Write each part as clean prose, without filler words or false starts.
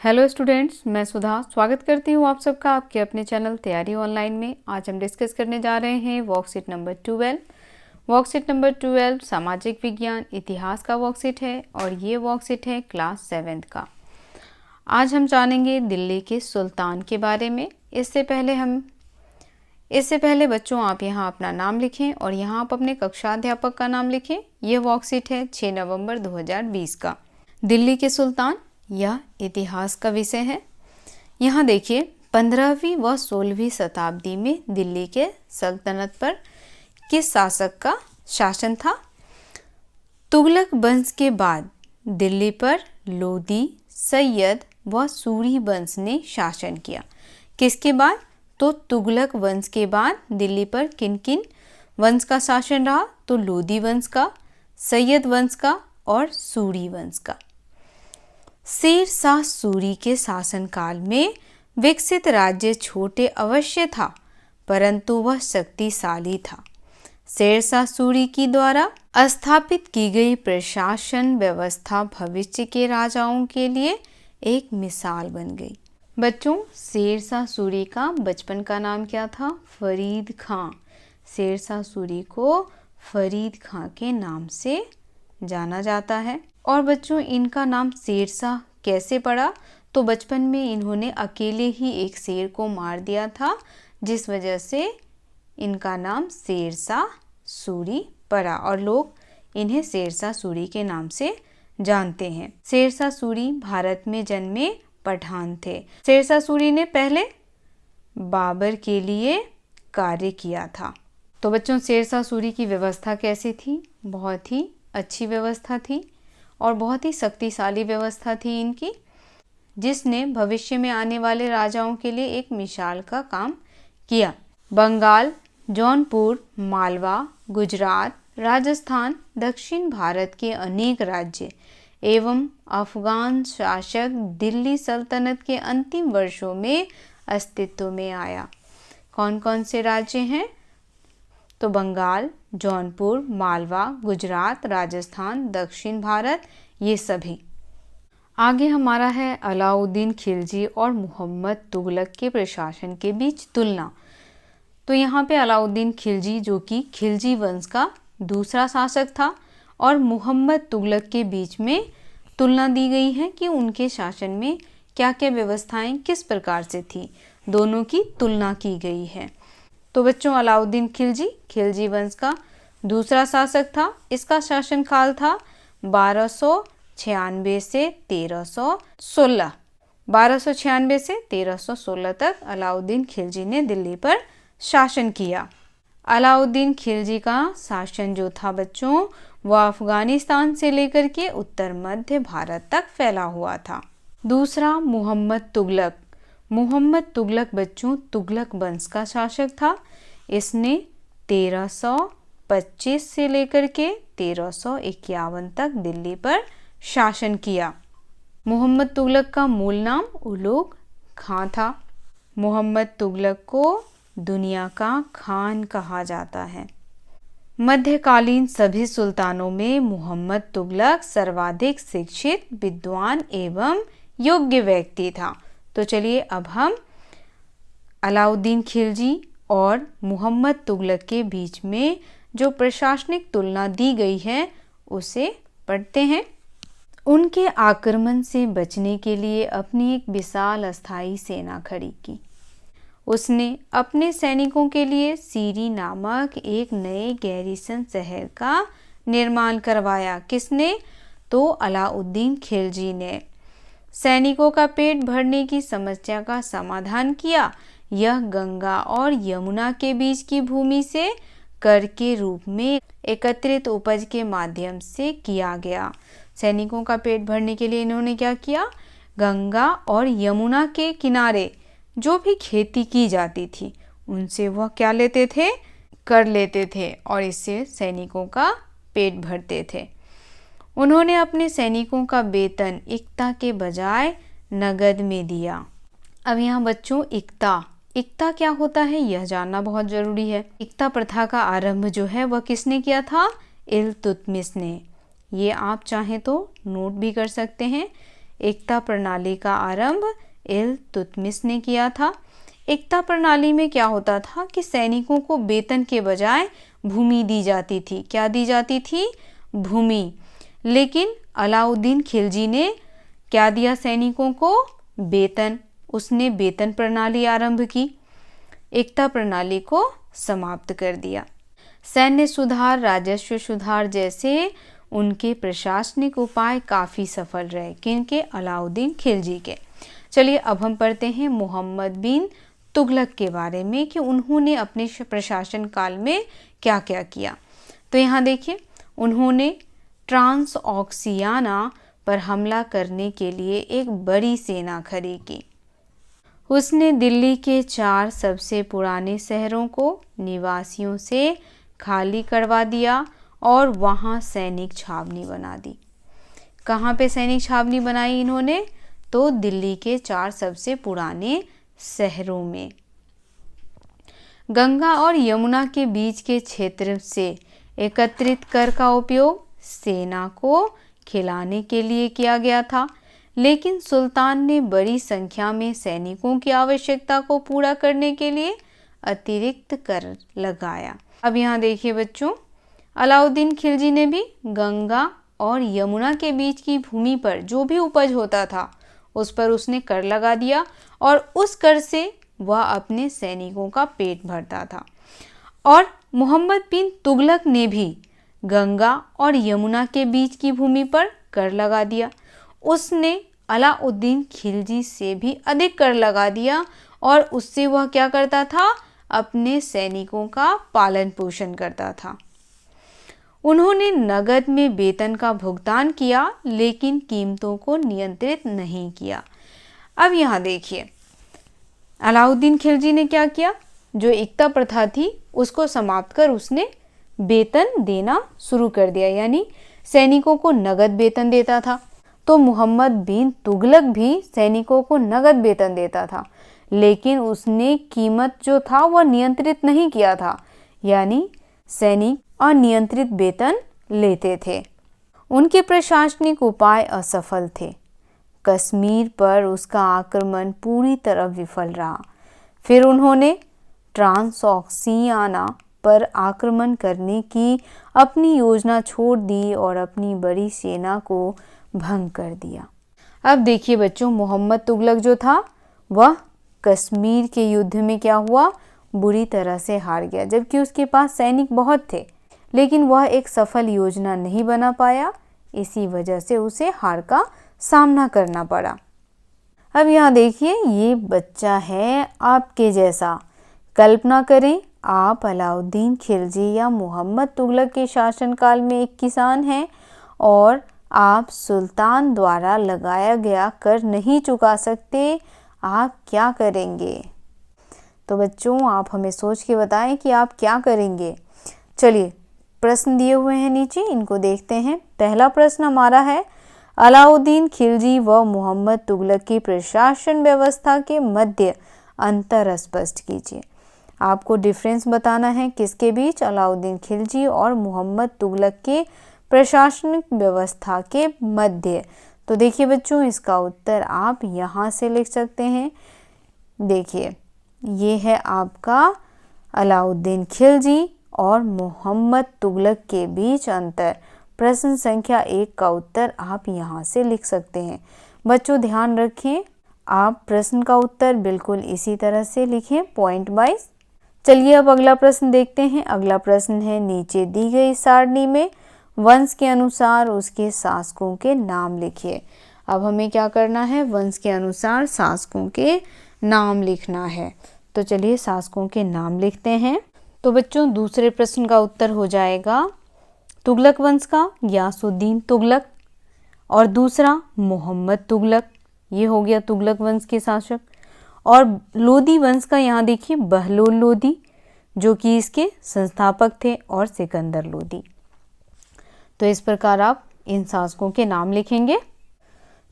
Hello students, मैं सुधा स्वागत करती हूँ आप सबका आपके अपने चैनल तैयारी ऑनलाइन में। आज हम डिस्कस करने जा रहे हैं वर्कशीट नंबर 12। वर्कशीट नंबर 12 सामाजिक विज्ञान इतिहास का वर्कशीट है और ये वर्कशीट है क्लास 7th का। आज हम जानेंगे दिल्ली के सुल्तान के बारे में। इससे पहले बच्चों आप यहाँ अपना नाम लिखें और यहाँ आप अपने कक्षाध्यापक का नाम लिखें। यह वर्कशीट है 6 नवंबर 2020 का। दिल्ली के सुल्तान यह इतिहास का विषय है। यहाँ देखिए 15वीं व 16वीं शताब्दी में दिल्ली के सल्तनत पर किस शासक का शासन था। तुगलक वंश के बाद दिल्ली पर लोदी, सैयद व सूरी वंश ने शासन किया। किसके बाद? तो तुगलक वंश के बाद दिल्ली पर किन किन वंश का शासन रहा? तो लोदी वंश का, सैयद वंश का और सूरी वंश का। शेर शाह सूरी के शासनकाल में विकसित राज्य छोटे अवश्य था, परंतु वह शक्तिशाली था। शेर शाह सूरी की द्वारा स्थापित की गई प्रशासन व्यवस्था भविष्य के राजाओं के लिए एक मिसाल बन गई। बच्चों, शेर शाह सूरी का बचपन का नाम क्या था? फरीद खां। शेर शाह सूरी को फरीद खां के नाम से जाना जाता है। और बच्चों, इनका नाम शेरशाह कैसे पड़ा? तो बचपन में इन्होंने अकेले ही एक शेर को मार दिया था, जिस वजह से इनका नाम शेरशाह सूरी पड़ा और लोग इन्हें शेरशाह सूरी के नाम से जानते हैं। शेरशाह सूरी भारत में जन्मे पठान थे। शेरशाह सूरी ने पहले बाबर के लिए कार्य किया था। तो बच्चों, शेरशाह सूरी की व्यवस्था कैसी थी? बहुत ही अच्छी व्यवस्था थी और बहुत ही शक्तिशाली व्यवस्था थी इनकी, जिसने भविष्य में आने वाले राजाओं के लिए एक मिसाल का काम किया। बंगाल, जौनपुर, मालवा, गुजरात, राजस्थान, दक्षिण भारत के अनेक राज्य एवं अफगान शासक दिल्ली सल्तनत के अंतिम वर्षों में अस्तित्व में आया। कौन कौन से राज्य हैं? तो बंगाल, जौनपुर, मालवा, गुजरात, राजस्थान, दक्षिण भारत, ये सभी। आगे हमारा है अलाउद्दीन खिलजी और मोहम्मद तुगलक के प्रशासन के बीच तुलना। तो यहाँ पे अलाउद्दीन खिलजी, जो कि खिलजी वंश का दूसरा शासक था, और मोहम्मद तुगलक के बीच में तुलना दी गई है कि उनके शासन में क्या क्या व्यवस्थाएं किस प्रकार से थी। दोनों की तुलना की गई है। तो बच्चों, अलाउद्दीन खिलजी खिलजी वंश का दूसरा शासक था। इसका शासनकाल था 1296 से 1316। 1296 से 1316 तक अलाउद्दीन खिलजी ने दिल्ली पर शासन किया। अलाउद्दीन खिलजी का शासन जो था बच्चों, वह अफगानिस्तान से लेकर के उत्तर मध्य भारत तक फैला हुआ था। दूसरा, मोहम्मद तुगलक। मोहम्मद तुगलक बच्चों तुगलक वंश का शासक था। इसने 1325 से लेकर के 1351 तक दिल्ली पर शासन किया। मोहम्मद तुगलक का मूल नाम उलुग खां था। मोहम्मद तुगलक को दुनिया का खान कहा जाता है। मध्यकालीन सभी सुल्तानों में मोहम्मद तुगलक सर्वाधिक शिक्षित, विद्वान एवं योग्य व्यक्ति था। तो चलिए अब हम अलाउद्दीन खिलजी और मोहम्मद तुगलक के बीच में जो प्रशासनिक तुलना दी गई है उसे पढ़ते हैं। उनके आक्रमण से बचने के लिए अपनी एक विशाल अस्थायी सेना खड़ी की। उसने अपने सैनिकों के लिए सीरी नामक एक नए गैरीसन शहर का निर्माण करवाया। किसने? तो अलाउद्दीन खिलजी ने। सैनिकों का पेट भरने की समस्या का समाधान किया। यह गंगा और यमुना के बीच की भूमि से कर के रूप में एकत्रित उपज के माध्यम से किया गया। सैनिकों का पेट भरने के लिए इन्होंने क्या किया? गंगा और यमुना के किनारे जो भी खेती की जाती थी उनसे वह क्या लेते थे? कर लेते थे और इससे सैनिकों का पेट भरते थे। उन्होंने अपने सैनिकों का वेतन इक्ता के बजाय नगद में दिया। अब यहाँ बच्चों इक्ता क्या होता है यह जानना बहुत जरूरी है। इक्ता प्रथा का आरंभ जो है वह किसने किया था? इल्तुतमिश ने। ये आप चाहें तो नोट भी कर सकते हैं। एकता प्रणाली का आरंभ इल्तुतमिश ने किया था। एकता प्रणाली में क्या होता था कि सैनिकों को वेतन के बजाय भूमि दी जाती थी। क्या दी जाती थी? भूमि। लेकिन अलाउद्दीन खिलजी ने क्या दिया सैनिकों को? वेतन। उसने वेतन प्रणाली आरंभ की, एकता प्रणाली को समाप्त कर दिया। सैन्य सुधार, राजस्व सुधार जैसे उनके प्रशासनिक उपाय काफ़ी सफल रहे। किनके? अलाउद्दीन खिलजी के। चलिए अब हम पढ़ते हैं मोहम्मद बिन तुगलक के बारे में कि उन्होंने अपने प्रशासन काल में क्या क्या किया। तो यहाँ देखिए, उन्होंने ट्रांसऑक्सियाना पर हमला करने के लिए एक बड़ी सेना खड़ी की। उसने दिल्ली के 4 सबसे पुराने शहरों को निवासियों से खाली करवा दिया और वहाँ सैनिक छावनी बना दी। कहाँ पे सैनिक छावनी बनाई इन्होंने? तो दिल्ली के 4 सबसे पुराने शहरों में। गंगा और यमुना के बीच के क्षेत्र से एकत्रित कर का उपयोग सेना को खिलाने के लिए किया गया था, लेकिन सुल्तान ने बड़ी संख्या में सैनिकों की आवश्यकता को पूरा करने के लिए अतिरिक्त कर लगाया। अब यहाँ देखिए बच्चों, अलाउद्दीन खिलजी ने भी गंगा और यमुना के बीच की भूमि पर जो भी उपज होता था उस पर उसने कर लगा दिया और उस कर से वह अपने सैनिकों का पेट भरता था। और मोहम्मद बिन तुगलक ने भी गंगा और यमुना के बीच की भूमि पर कर लगा दिया। उसने अलाउद्दीन खिलजी से भी अधिक कर लगा दिया और उससे वह क्या करता था? अपने सैनिकों का पालन पोषण करता था। उन्होंने नगद में वेतन का भुगतान किया, लेकिन कीमतों को नियंत्रित नहीं किया। अब यहाँ देखिए, अलाउद्दीन खिलजी ने क्या किया? जो एकता प्रथा थी उसको समाप्त कर उसने वेतन देना शुरू कर दिया, यानी सैनिकों को नगद वेतन देता था। तो मोहम्मद बिन तुगलक भी सैनिकों को नगद वेतन देता था, लेकिन उसने कीमत जो था वह नियंत्रित नहीं किया था, यानी सैनिक अनियंत्रित वेतन लेते थे। उनके प्रशासनिक उपाय असफल थे। कश्मीर पर उसका आक्रमण पूरी तरह विफल रहा। फिर उन्होंने ट्रांसऑक्सियाना पर आक्रमण करने की अपनी योजना छोड़ दी और अपनी बड़ी सेना को भंग कर दिया। अब देखिए बच्चों, मोहम्मद तुगलक जो था वह कश्मीर के युद्ध में क्या हुआ? बुरी तरह से हार गया, जबकि उसके पास सैनिक बहुत थे, लेकिन वह एक सफल योजना नहीं बना पाया। इसी वजह से उसे हार का सामना करना पड़ा। अब यहाँ देखिए, ये बच्चा है आपके जैसा। कल्पना करें, आप अलाउद्दीन खिलजी या मोहम्मद तुगलक के शासनकाल में एक किसान हैं और आप सुल्तान द्वारा लगाया गया कर नहीं चुका सकते। आप क्या करेंगे? तो बच्चों, आप हमें सोच के बताएं कि आप क्या करेंगे। चलिए, प्रश्न दिए हुए हैं नीचे, इनको देखते हैं। पहला प्रश्न हमारा है, अलाउद्दीन खिलजी व मोहम्मद तुगलक की प्रशासन व्यवस्था के मध्य अंतर स्पष्ट कीजिए। आपको डिफरेंस बताना है किसके बीच? अलाउद्दीन खिलजी और मोहम्मद तुगलक के प्रशासनिक व्यवस्था के मध्य। तो देखिए बच्चों, इसका उत्तर आप यहाँ से लिख सकते हैं। देखिए, ये है आपका अलाउद्दीन खिलजी और मोहम्मद तुगलक के बीच अंतर। प्रश्न संख्या 1 का उत्तर आप यहाँ से लिख सकते हैं। बच्चों ध्यान रखें, आप प्रश्न का उत्तर बिल्कुल इसी तरह से लिखें, पॉइंट वाइज। चलिए अब अगला प्रश्न देखते हैं। अगला प्रश्न है, नीचे दी गई सारणी में वंश के अनुसार उसके शासकों के नाम लिखिए। अब हमें क्या करना है? वंश के अनुसार शासकों के नाम लिखना है। तो चलिए शासकों के नाम लिखते हैं। तो बच्चों, दूसरे प्रश्न का उत्तर हो जाएगा तुगलक वंश का गयासुद्दीन तुगलक, और दूसरा मोहम्मद तुगलक, ये हो गया तुगलक वंश के शासक। और लोदी वंश का यहाँ देखिए बहलोल लोदी, जो कि इसके संस्थापक थे, और सिकंदर लोदी। तो इस प्रकार आप इन शासकों के नाम लिखेंगे।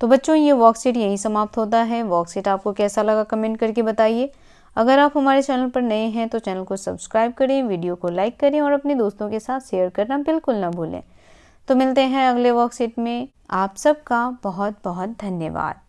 तो बच्चों, ये वर्कशीट यहीं समाप्त होता है। वर्कशीट आपको कैसा लगा कमेंट करके बताइए। अगर आप हमारे चैनल पर नए हैं तो चैनल को सब्सक्राइब करें, वीडियो को लाइक करें और अपने दोस्तों के साथ शेयर करना बिल्कुल ना भूलें। तो मिलते हैं अगले वर्कशीट में। आप सबका बहुत बहुत धन्यवाद।